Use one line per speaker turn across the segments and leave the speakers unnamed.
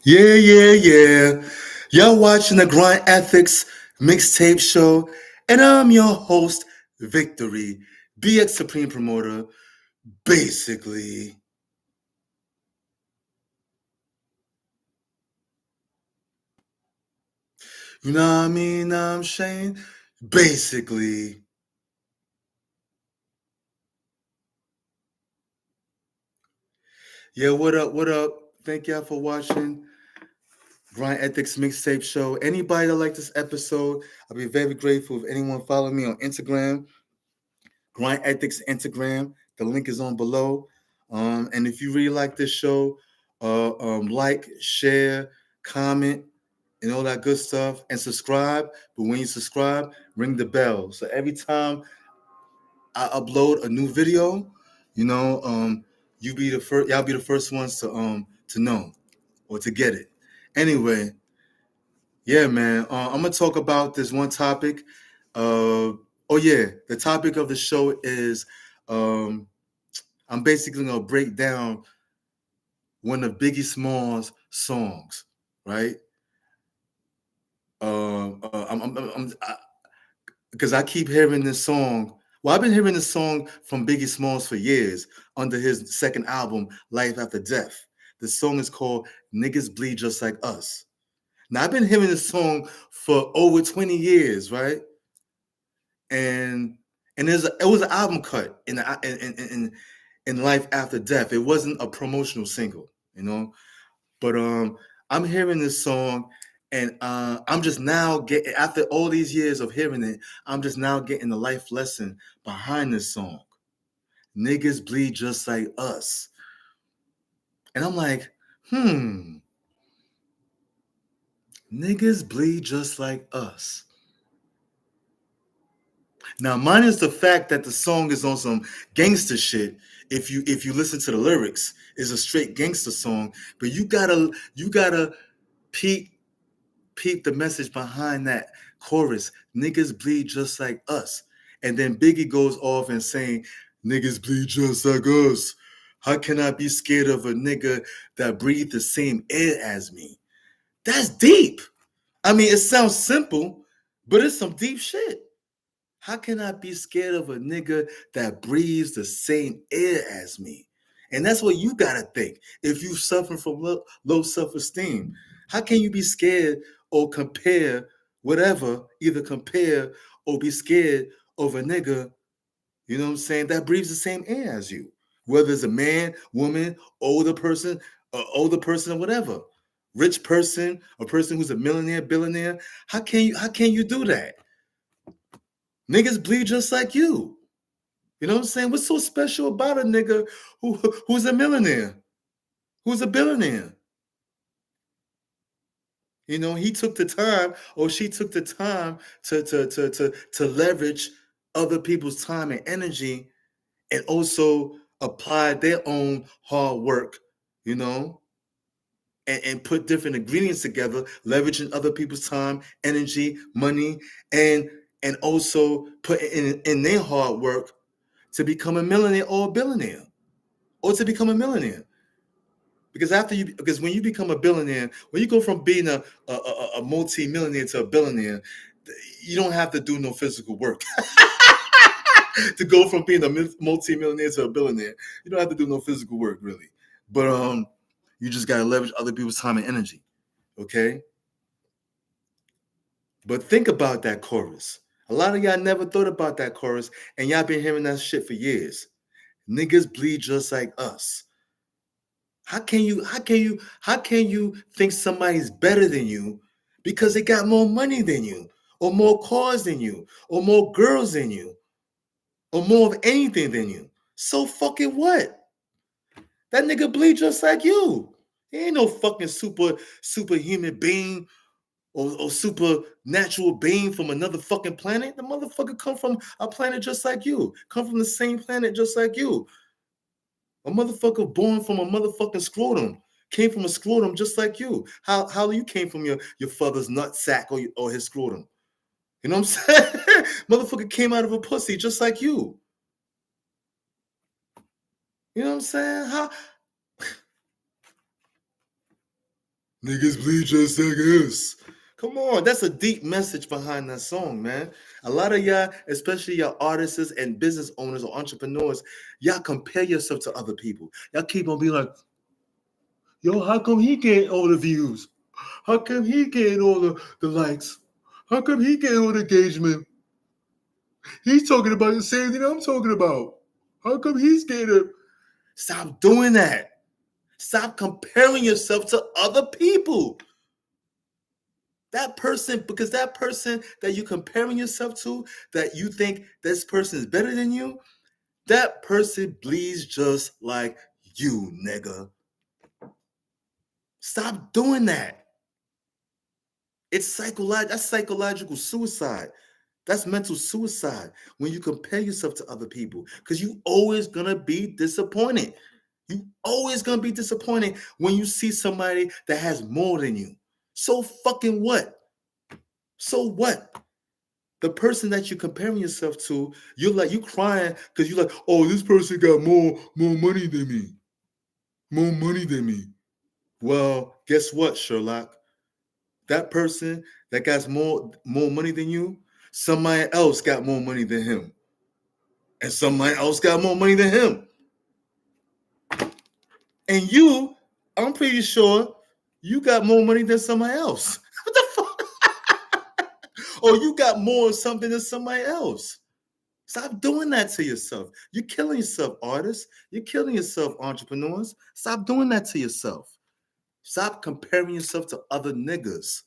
Yeah. Y'all watching the GRINDETHIKS mixtape show, and I'm your host, Viktory BX Supreme Promoter. Basically, you know what I mean? I'm saying, basically, yeah. What up? What up? Thank y'all for watching GRINDETHIKS mixtape show. Anybody that like this episode, I'll be very grateful if anyone follow me on Instagram. GRINDETHIKS Instagram. The link is on below. And if you really like this show, like, share, comment, and all that good stuff, and subscribe. But when you subscribe, ring the bell. So every time I upload a new video, you know, you be the first. Y'all be the first ones to know or to get it. Anyway, yeah, man. I'm gonna talk about this one topic. Oh yeah, the topic of the show is um, I'm basically gonna break down one of Biggie Smalls' songs, right? Because I keep hearing this song. Well, I've been hearing this song from Biggie Smalls for years under his second album, Life After Death. The song is called "Niggas Bleed Just Like Us." Now I've been hearing this song for over 20 years, right? And it was an album cut in Life After Death. It wasn't a promotional single, you know. But I'm hearing this song, and I'm just now getting, after all these years of hearing it, I'm just now getting the life lesson behind this song. Niggas bleed just like us, and I'm like, niggas bleed just like us. Now, minus the fact that the song is on some gangster shit. If you listen to the lyrics, it's a straight gangster song. But you gotta peep the message behind that chorus. Niggas bleed just like us. And then Biggie goes off and saying, niggas bleed just like us. How can I be scared of a nigga that breathes the same air as me? That's deep. I mean, it sounds simple, but it's some deep shit. How can I be scared of a nigga that breathes the same air as me? And that's what you gotta think. If you suffer from low self-esteem, how can you be scared or compare whatever, either compare or be scared of a nigga, you know what I'm saying, that breathes the same air as you? Whether it's a man, woman, older person or whatever. Rich person, a person who's a millionaire, billionaire. How can you do that? Niggas bleed just like you. You know what I'm saying? What's so special about a nigga who's a millionaire, who's a billionaire? You know, he took the time, or she took the time to leverage other people's time and energy, and also apply their own hard work, you know, and put different ingredients together, leveraging other people's time, energy, money, and also put in their hard work to become a millionaire or a billionaire, or to become a millionaire. Because when you become a billionaire, when you go from being a multi-millionaire to a billionaire, you don't have to do no physical work. To go from being a multi-millionaire to a billionaire, you don't have to do no physical work really. But you just gotta leverage other people's time and energy. Okay? But think about that chorus. A lot of y'all never thought about that chorus, and y'all been hearing that shit for years. Niggas bleed just like us. How can you think somebody's better than you because they got more money than you, or more cars than you, or more girls than you, or more of anything than you? So fucking what? That nigga bleed just like you. He ain't no fucking superhuman being, or supernatural being from another fucking planet. The motherfucker come from a planet just like you. Come from the same planet just like you. A motherfucker born from a motherfucking scrotum. Came from a scrotum just like you. How you came from your father's nut sack, or his scrotum? You know what I'm saying? Motherfucker came out of a pussy just like you. You know what I'm saying? Niggas bleed just like us. Come on, that's a deep message behind that song, man. A lot of y'all, especially y'all artists and business owners or entrepreneurs, y'all compare yourself to other people. Y'all keep on being like, yo, how come he getting all the views? How come he getting all the likes? How come he getting all the engagement? He's talking about the same thing I'm talking about. How come he's getting it? Stop doing that. Stop comparing yourself to other people. That person, because that person that you're comparing yourself to, that you think this person is better than you, that person bleeds just like you, nigga. Stop doing that. It's that's psychological suicide. That's mental suicide when you compare yourself to other people, because you always gonna be disappointed. You always gonna be disappointed when you see somebody that has more than you. So fucking what? So what? The person that you're comparing yourself to, you crying because you're like, oh, this person got more money than me. More money than me. Well, guess what, Sherlock? That person that got more money than you, somebody else got more money than him. And somebody else got more money than him. And you, I'm pretty sure you got more money than somebody else. What the fuck? Or you got more of something than somebody else. Stop doing that to yourself. You're killing yourself, artists. You're killing yourself, entrepreneurs. Stop doing that to yourself. Stop comparing yourself to other niggas.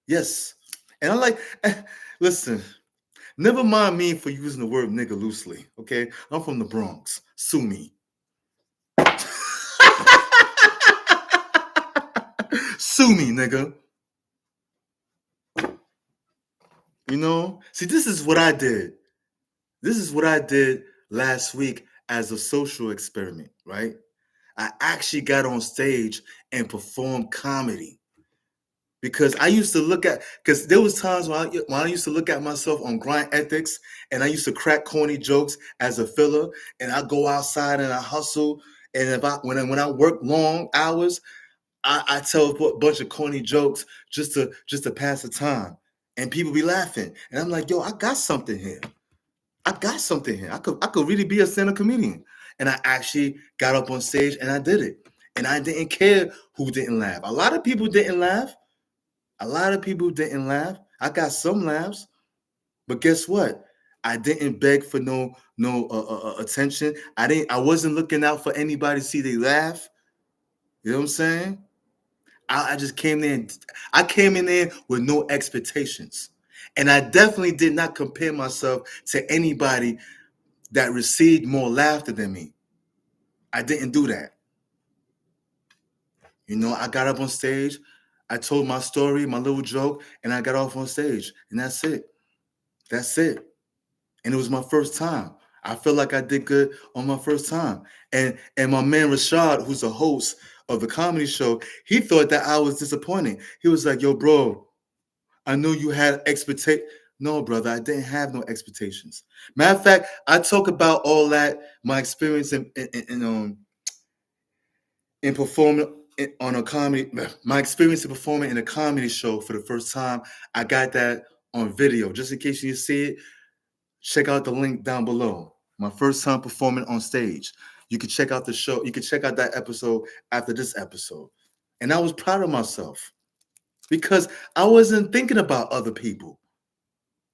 Yes. And I like, listen, never mind me for using the word nigga loosely, okay? I'm from the Bronx. Sue me. Sue me, nigga. You know? See, this is what I did. This is what I did last week as a social experiment, right? I actually got on stage and performed comedy. Because I used to because there was times when I used to look at myself on GRINDETHIKS, and I used to crack corny jokes as a filler, and I go outside and I hustle, and when I work long hours, I tell a bunch of corny jokes just to pass the time, and people be laughing, and I'm like, yo, I got something here. I got something here. I could really be a stand-up comedian, and I actually got up on stage and I did it, and I didn't care who didn't laugh. A lot of people didn't laugh. A lot of people didn't laugh. I got some laughs, but guess what? I didn't beg for no attention. I wasn't looking out for anybody to see they laugh. You know what I'm saying? I just came in. I came in there with no expectations, and I definitely did not compare myself to anybody that received more laughter than me. I didn't do that. You know, I got up on stage, I told my story, my little joke, and I got off on stage, and that's it. That's it. And it was my first time. I feel like I did good on my first time. And my man Rashad, who's the host of the comedy show, he thought that I was disappointing. He was like, yo, bro, I knew you had expectations. No, brother, I didn't have no expectations. Matter of fact, I talk about all that, my experience in performing on a comedy, my experience in performing in a comedy show for the first time. I got that on video. Just in case you see it, check out the link down below. My first time performing on stage. You can check out the show. You can check out that episode after this episode. And I was proud of myself because I wasn't thinking about other people.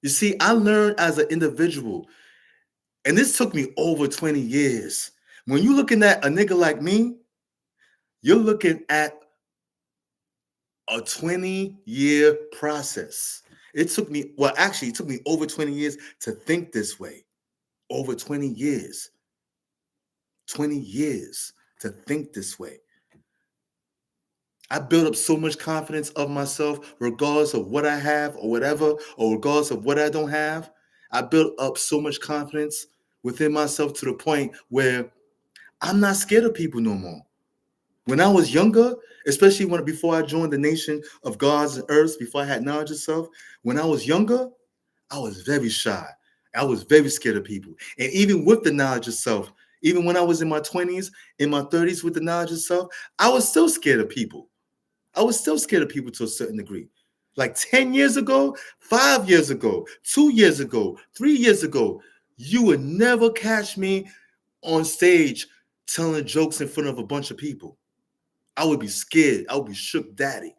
You see, I learned as an individual, and this took me over 20 years. When you're looking at a nigga like me, you're looking at a 20-year process. It took me over 20 years to think this way. Over 20 years. 20 years to think this way. I built up so much confidence of myself, regardless of what I have or whatever, or regardless of what I don't have. I built up so much confidence within myself to the point where I'm not scared of people no more. When I was younger, especially before I joined the nation of gods and earths, before I had knowledge of self, when I was younger, I was very shy. I was very scared of people. And even with the knowledge of self, Even when I was in my 20s, in my 30s with the knowledge of self, I was still scared of people. I was still scared of people to a certain degree. Like 10 years ago, 5 years ago, 2 years ago, 3 years ago, you would never catch me on stage telling jokes in front of a bunch of people. I would be scared. I would be shook daddy.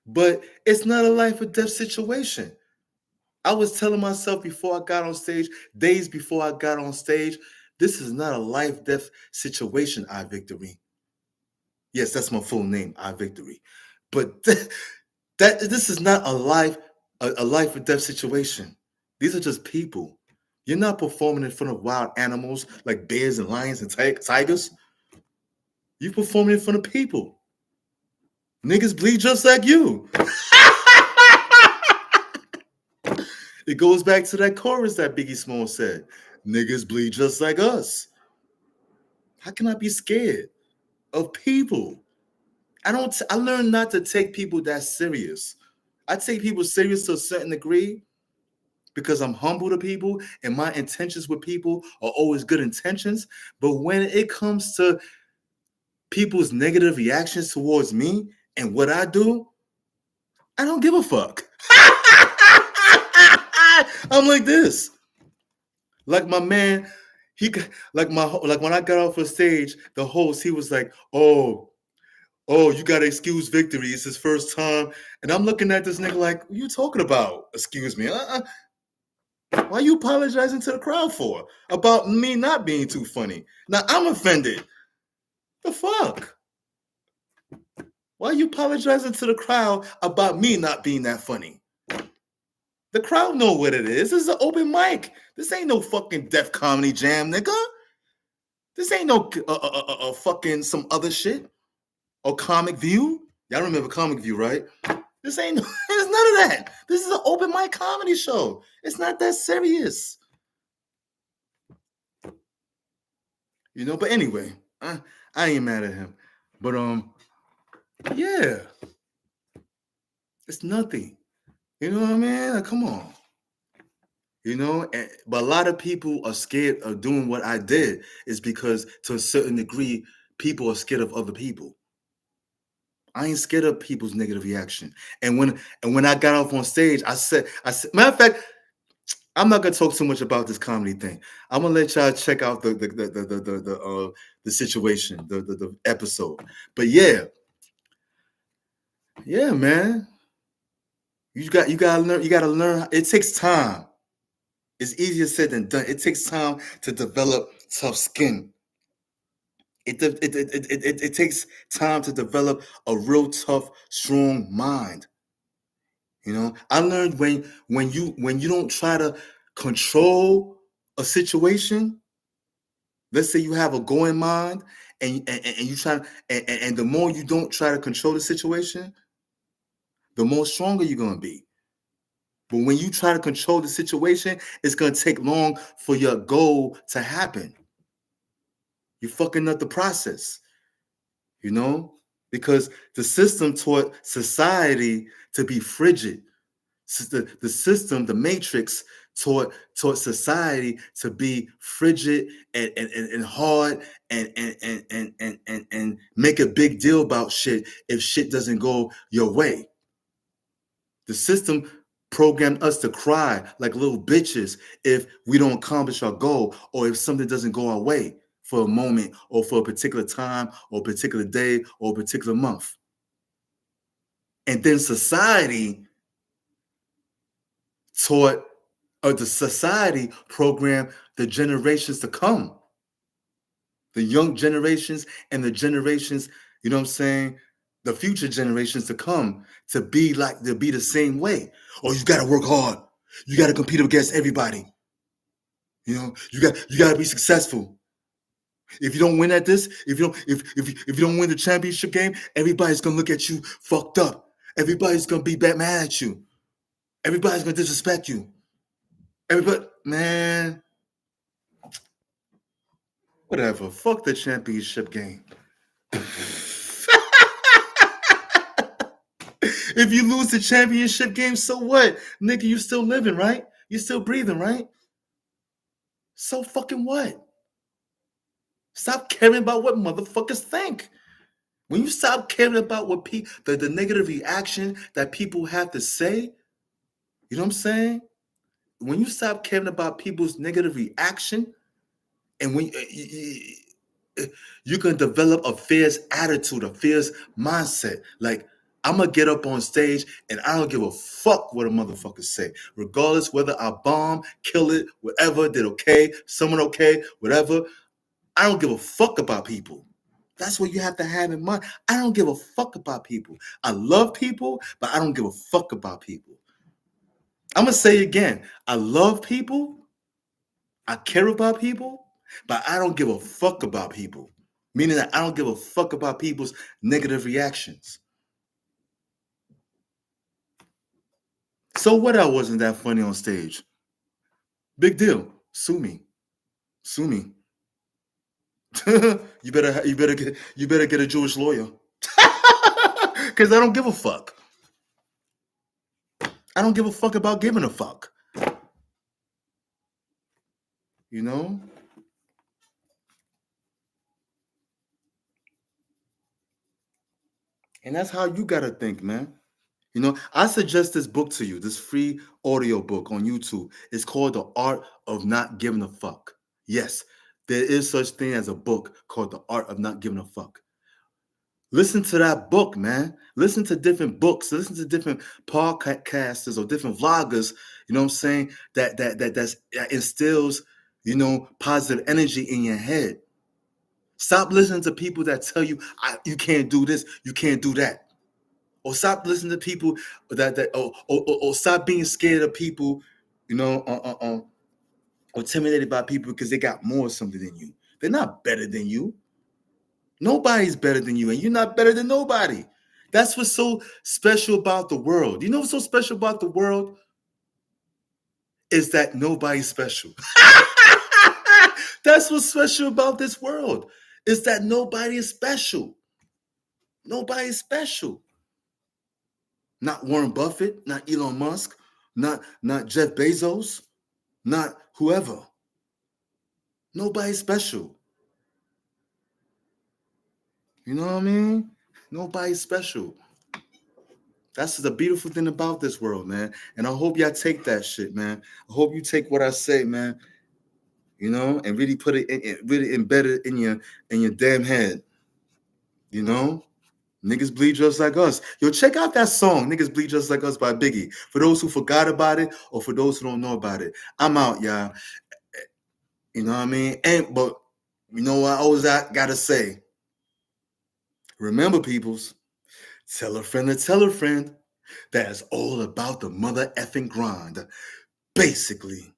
But it's not a life or death situation. I was telling myself before I got on stage, days before I got on stage, this is not a life death situation, I Victory. Yes, that's my full name, I Victory. But this is not a life or death situation. These are just people. You're not performing in front of wild animals like bears and lions and tigers. You're performing in front of people. Niggas bleed just like you. It goes back to that chorus that Biggie Smalls said. Niggas bleed just like us. How can I be scared of people? I learned not to take people that serious. I take people serious to a certain degree because I'm humble to people and my intentions with people are always good intentions. But when it comes to people's negative reactions towards me and what I do, I don't give a fuck. I'm like this. Like my man, like when I got off the stage, the host, he was like, oh, you gotta excuse Victory. It's his first time. And I'm looking at this nigga like, what are you talking about? Excuse me. Why are you apologizing to the crowd for? About me not being too funny. Now I'm offended. The fuck? Why are you apologizing to the crowd about me not being that funny? The crowd know what it is. This is an open mic. This ain't no fucking Def Comedy Jam, nigga. This ain't no fucking some other shit. Or Comic View. Y'all remember Comic View, right? This ain't, there's none of that. This is an open mic comedy show. It's not that serious. You know, but anyway, I ain't mad at him. But yeah. It's nothing. You know what I mean? Like, come on. You know, but a lot of people are scared of doing what I did is because to a certain degree, people are scared of other people. I ain't scared of people's negative reaction. And when I got off on stage, I said, matter of fact, I'm not gonna talk too much about this comedy thing. I'm gonna let y'all check out the situation, the episode. But yeah, man. You gotta learn. It takes time. It's easier said than done. It takes time to develop tough skin. It takes time to develop a real tough, strong mind. You know, I learned when you don't try to control a situation. Let's say you have a going mind, and you try, and the more you don't try to control the situation, the more stronger you're gonna be. But when you try to control the situation, it's gonna take long for your goal to happen. You're fucking up the process, you know, because the system taught society to be frigid. The system, the matrix, taught society to be frigid and hard and make a big deal about shit if shit doesn't go your way. The system programmed us to cry like little bitches if we don't accomplish our goal or if something doesn't go our way for a moment or for a particular time or a particular day or a particular month. And then society taught, or the society programmed the generations to come, the young generations and the generations, you know what I'm saying, the future generations to come to be the same way. Oh, you got to work hard. You got to compete against everybody. You know, you got to be successful. If you don't win at this, if you don't win the championship game, everybody's gonna look at you fucked up. Everybody's gonna be mad at you. Everybody's gonna disrespect you. Everybody, man, whatever. Fuck the championship game. If you lose the championship game, so what? Nigga, you still living, right? You still breathing, right? So fucking what? Stop caring about what motherfuckers think. When you stop caring about what the negative reaction that people have to say, you know what I'm saying? When you stop caring about people's negative reaction, and when you can develop a fierce attitude, a fierce mindset. Like, I'm gonna get up on stage and I don't give a fuck what a motherfucker say, regardless whether I bomb, kill it, whatever, did okay, someone okay, whatever. I don't give a fuck about people. That's what you have to have in mind. I don't give a fuck about people. I love people, but I don't give a fuck about people. I'm gonna say again, I love people, I care about people, but I don't give a fuck about people. Meaning that I don't give a fuck about people's negative reactions. So what? I wasn't that funny on stage. Big deal. Sue me. Sue me. you better get a Jewish lawyer. Cause I don't give a fuck. I don't give a fuck about giving a fuck. You know? And that's how you gotta think, man. You know, I suggest this book to you, this free audio book on YouTube. It's called The Art of Not Giving a Fuck. Yes, there is such thing as a book called The Art of Not Giving a Fuck. Listen to that book, man. Listen to different books. Listen to different podcasters or different vloggers. You know what I'm saying? That instills, positive energy in your head. Stop listening to people that tell you you can't do this, you can't do that. Or stop listening to people or stop being scared of people, or intimidated by people because they got more something than you. They're not better than you. Nobody's better than you, and you're not better than nobody. That's what's so special about the world. You know what's so special about the world? Is that nobody's special. That's what's special about this world. Is that nobody is special. Nobody is special. Not Warren Buffett, not Elon Musk, not Jeff Bezos, not whoever. Nobody's special. You know what I mean? Nobody's special. That's the beautiful thing about this world, man. And I hope y'all take that shit, man. I hope you take what I say, man. And really put it really embed it in your damn head. Niggas bleed just like us. Yo, check out that song, Niggas Bleed Just Like Us by Biggie. For those who forgot about it or for those who don't know about it. I'm out, y'all. You know what I mean? But you know what I always gotta say? Remember, peoples, tell a friend to tell a friend that it's all about the mother effing grind. Basically.